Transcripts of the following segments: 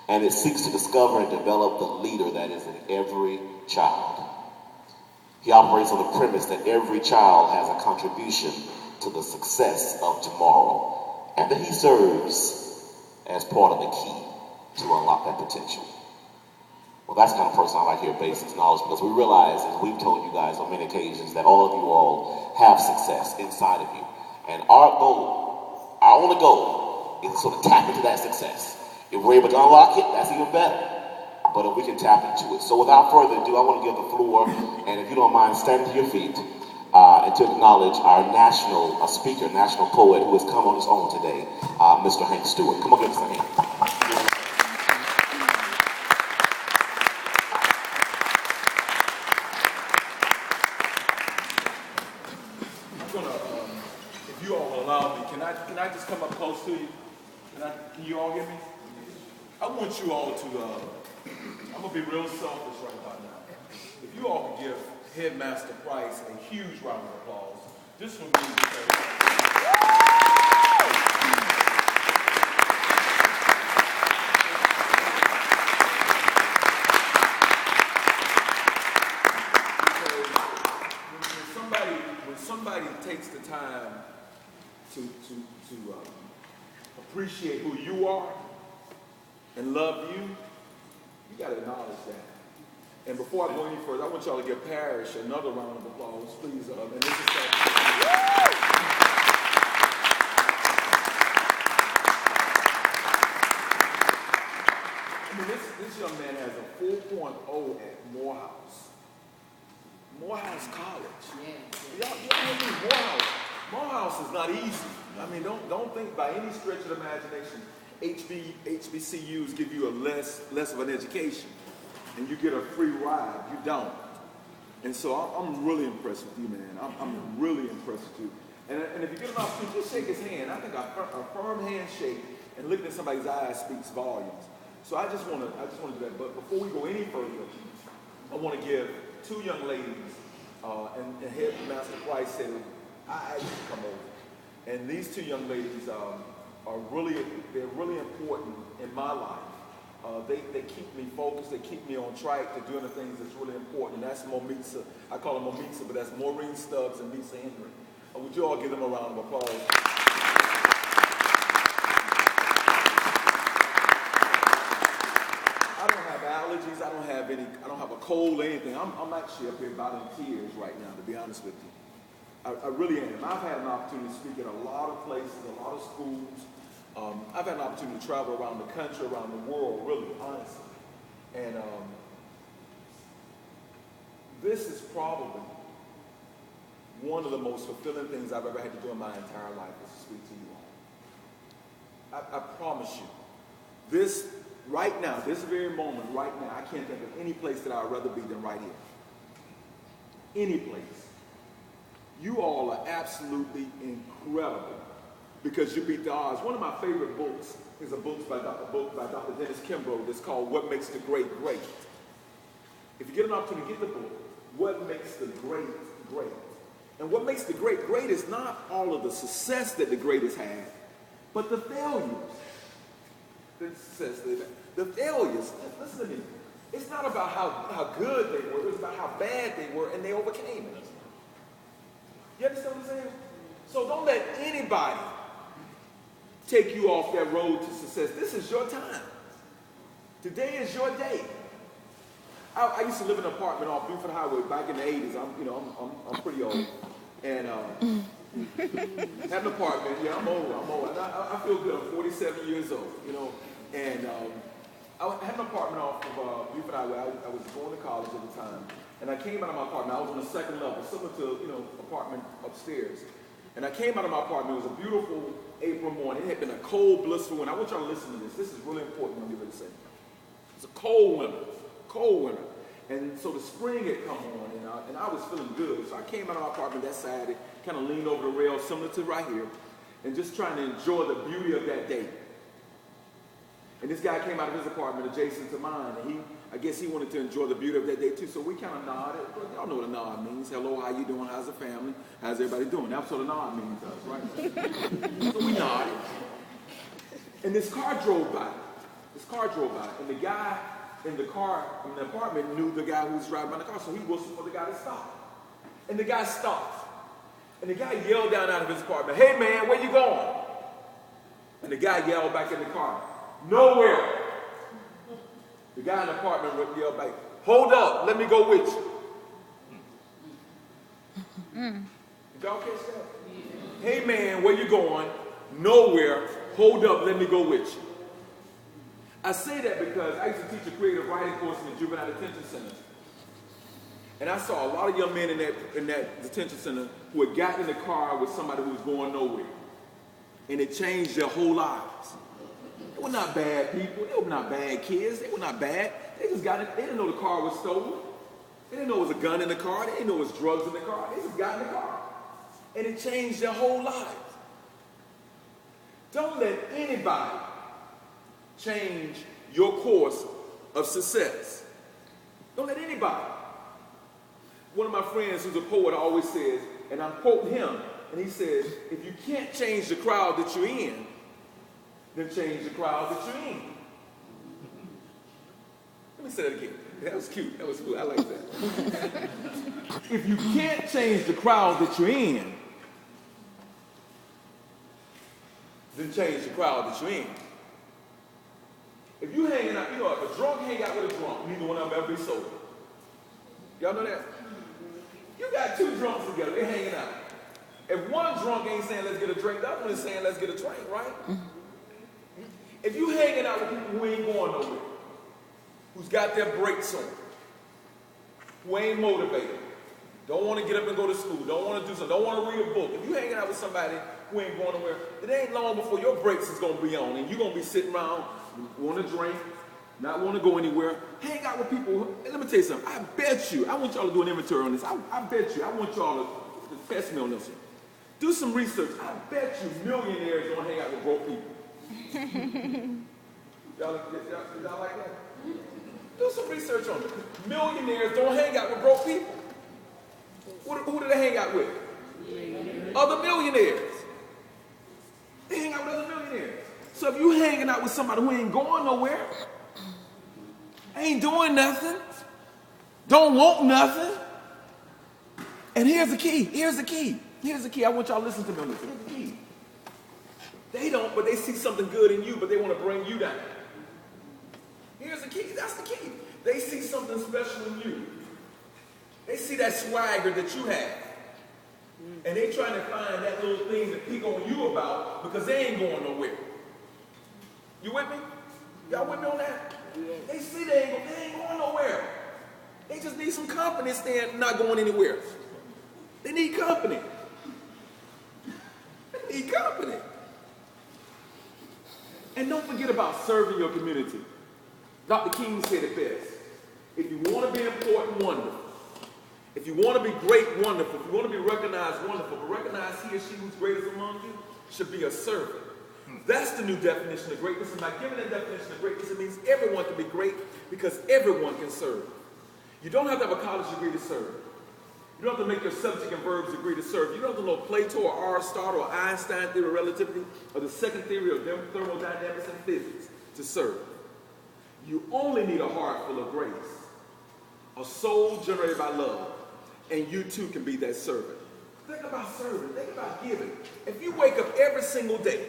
and it seeks to discover and develop the leader that is in every child. He operates on the premise that every child has a contribution to the success of tomorrow, and that he serves as part of the key to unlock that potential. Well, that's the kind of person I like here at BaSix Knowledge, because we realize, as we've told you guys on many occasions, that all of you all have success inside of you. And our goal, our only goal, is to sort of tap into that success. If we're able to unlock it, that's even better. But if we can tap into it. So without further ado, I want to give the floor, and if you don't mind, stand to your feet and to acknowledge our national speaker, national poet, who has come on his own today, Mr. Hank Stewart. Come on, give us a hand. Can I just come up close to you? Can you all hear me? I want you all to, I'm going to be real selfish right about now. If you all could give Headmaster Price a huge round of applause, this would be when somebody takes the time to appreciate who you are and love you, you got to acknowledge that. And before I go any further, I want y'all to give Parrish another round of applause, please. And this is this young man has a 4.0 at Morehouse College. Y'all hear me? Morehouse is not easy. I mean, don't think by any stretch of the imagination HBCUs give you a less of an education and you get a free ride. You don't. And so I'm really impressed with you, man. I'm really impressed with you. And if you get an opportunity, just shake his hand. I think a firm handshake and looking at somebody's eyes speaks volumes. So I just want to do that. But before we go any further, I want to give two young ladies, and Headmaster Price said, I used to come over. And these two young ladies they're really important in my life. They keep me focused, they keep me on track to doing the things that's really important. And that's Momitsa. I call them Momitsa, but that's Maureen Stubbs and Lisa Henry. Would you all give them a round of applause? I don't have allergies, I don't have a cold or anything. I'm actually up here about in tears right now, to be honest with you. I really am. I've had an opportunity to speak at a lot of places, a lot of schools. I've had an opportunity to travel around the country, around the world, really, honestly. And this is probably one of the most fulfilling things I've ever had to do in my entire life, is to speak to you all. I promise you, this right now, this very moment, right now, I can't think of any place that I'd rather be than right here. Any place. You all are absolutely incredible because you beat the odds. One of my favorite books is a book by Dr. Dennis Kimbrough that's called What Makes the Great Great. If you get an opportunity to get the book, What Makes the Great Great. And what makes the great great is not all of the success that the great has had, but the failures. The failures. Listen to me. It's not about how good they were. It's about how bad they were, and they overcame it. You understand what I'm saying? So don't let anybody take you off that road to success. This is your time. Today is your day. I used to live in an apartment off Buford Highway back in the 80s. I'm pretty old. And had an apartment. Yeah, I'm old. And I feel good. I'm 47 years old, And I had an apartment off of Buford Highway. I was going to college at the time. And I came out of my apartment. I was on the second level, similar to, apartment upstairs. And I came out of my apartment. It was a beautiful April morning. It had been a cold, blissful winter. I want y'all to listen to this. This is really important what I'm going to say. It's a cold winter. And so the spring had come on, and I was feeling good. So I came out of my apartment that Saturday, kind of leaned over the rail, similar to right here, and just trying to enjoy the beauty of that day. And this guy came out of his apartment adjacent to mine, and I guess he wanted to enjoy the beauty of that day too. So we kind of nodded. Y'all know what a nod means. Hello, how you doing? How's the family? How's everybody doing? That's what a nod means to us, right? So we nodded. And this car drove by. This car drove by, and the guy in the car, in the apartment, knew the guy who was driving by the car, so he whistled for the guy to stop. And the guy stopped. And the guy yelled down out of his apartment, "Hey man, where you going?" And the guy yelled back in the car, "Nowhere." The guy in the apartment yelled back, "Hold up, let me go with you." Did y'all catch that? "Hey man, where you going?" "Nowhere. Hold up, let me go with you." I say that because I used to teach a creative writing course in the juvenile detention center. And I saw a lot of young men in that detention center who had gotten in the car with somebody who was going nowhere. And it changed their whole lives. They were not bad people. They were not bad kids. They were not bad. They just got it. They didn't know the car was stolen. They didn't know it was a gun in the car. They didn't know it was drugs in the car. They just got in the car. And it changed their whole lives. Don't let anybody change your course of success. Don't let anybody. One of my friends who's a poet always says, and I'm quoting him, and he says, if you can't change the crowd that you're in, then change the crowd that you're in. Let me say that again. That was cute. That was cool. I like that. If you can't change the crowd that you're in, then change the crowd that you're in. If you hanging out, you know, if a drunk hang out with a drunk, neither one of them ever be sober. Y'all know that? You got two drunks together, they're hanging out. If one drunk ain't saying let's get a drink, the other one is saying let's get a drink, right? If you hanging out with people who ain't going nowhere, who's got their brakes on, who ain't motivated, don't want to get up and go to school, don't want to do something, don't want to read a book. If you hanging out with somebody who ain't going nowhere, it ain't long before your brakes is going to be on, and you're going to be sitting around, want to drink, not want to go anywhere. Hang out with people. Let me tell you something. I bet you, I want y'all to do an inventory on this. I bet you, I want y'all to test me on this one. Do some research. I bet you millionaires don't hang out with broke people. y'all like that? Do some research on it. Millionaires don't hang out with broke people. Who do they hang out with? Other millionaires. They hang out with other millionaires. So if you hanging out with somebody who ain't going nowhere, ain't doing nothing, don't want nothing, and here's the key, here's the key, here's the key. I want y'all to listen to me on this. Here's the key. They don't, but they see something good in you, but they want to bring you down. Here's the key, that's the key. They see something special in you. They see that swagger that you have. And they trying to find that little thing to pick on you about because they ain't going nowhere. You with me? Y'all with me on that? Yeah. They see they ain't going nowhere. They just need some company staying, not going anywhere. They need company. They need company. And don't forget about serving your community. Dr. King said it best. If you want to be important, wonderful. If you want to be great, wonderful. If you want to be recognized, wonderful. But recognize he or she who's greatest among you should be a servant. That's the new definition of greatness. And by giving that definition of greatness, it means everyone can be great because everyone can serve. You don't have to have a college degree to serve. You don't have to make your subject and verbs degree to serve. You don't have to know Plato or Aristotle or Einstein theory of relativity or the second theory of thermodynamics and physics to serve. You only need a heart full of grace, a soul generated by love, and you too can be that servant. Think about serving. Think about giving. If you wake up every single day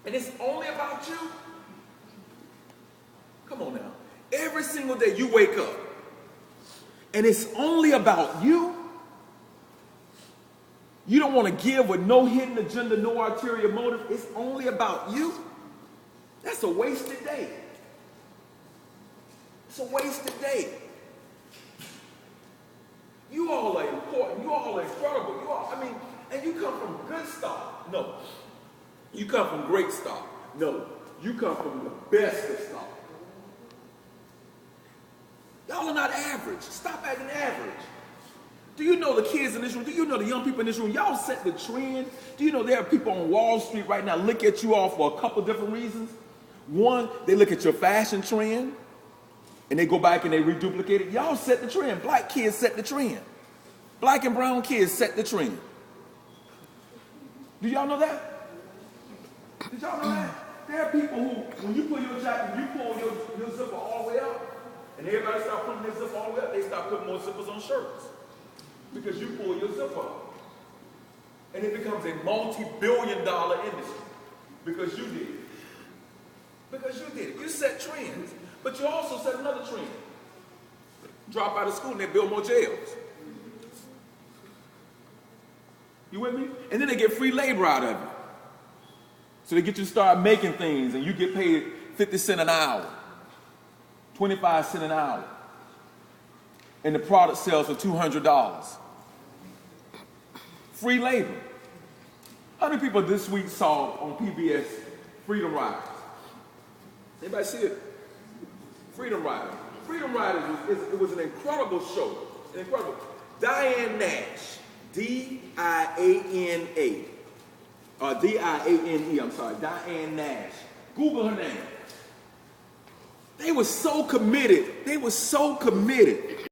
and it's only about you, come on now. Every single day you wake up and it's only about you, you don't want to give with no hidden agenda, no ulterior motive, it's only about you, that's a wasted day. It's a wasted day. You all are important. You all are incredible. You all, and you come from good stock. No. You come from great stock. No. You come from the best of stock. Y'all are not average. Stop acting average. Do you know the kids in this room? Do you know the young people in this room? Y'all set the trend. Do you know there are people on Wall Street right now look at you all for a couple different reasons? One, they look at your fashion trend. And they go back and they reduplicate it. Y'all set the trend. Black kids set the trend. Black and brown kids set the trend. Do y'all know that? Did y'all know that? There are people who, when you pull your jacket the zipper all the way up, and everybody start putting their zipper all the way up, they start putting more zippers on shirts. Because you pull your zipper up. And it becomes a multi-billion-dollar industry. Because you did it. Because you did it. You set trends, but you also set another trend. Drop out of school and they build more jails. You with me? And then they get free labor out of it. So they get you to start making things and you get paid 50 cents an hour, 25 cents an hour. And the product sells for $200. Free labor. How many people this week saw on PBS Freedom Riders? Anybody see it? Freedom Riders. Freedom Riders it was an incredible show. Incredible. Diane Nash. D-I-A-N-A. D-I-A-N-E, I'm sorry. Diane Nash. Google her name. They were so committed. They were so committed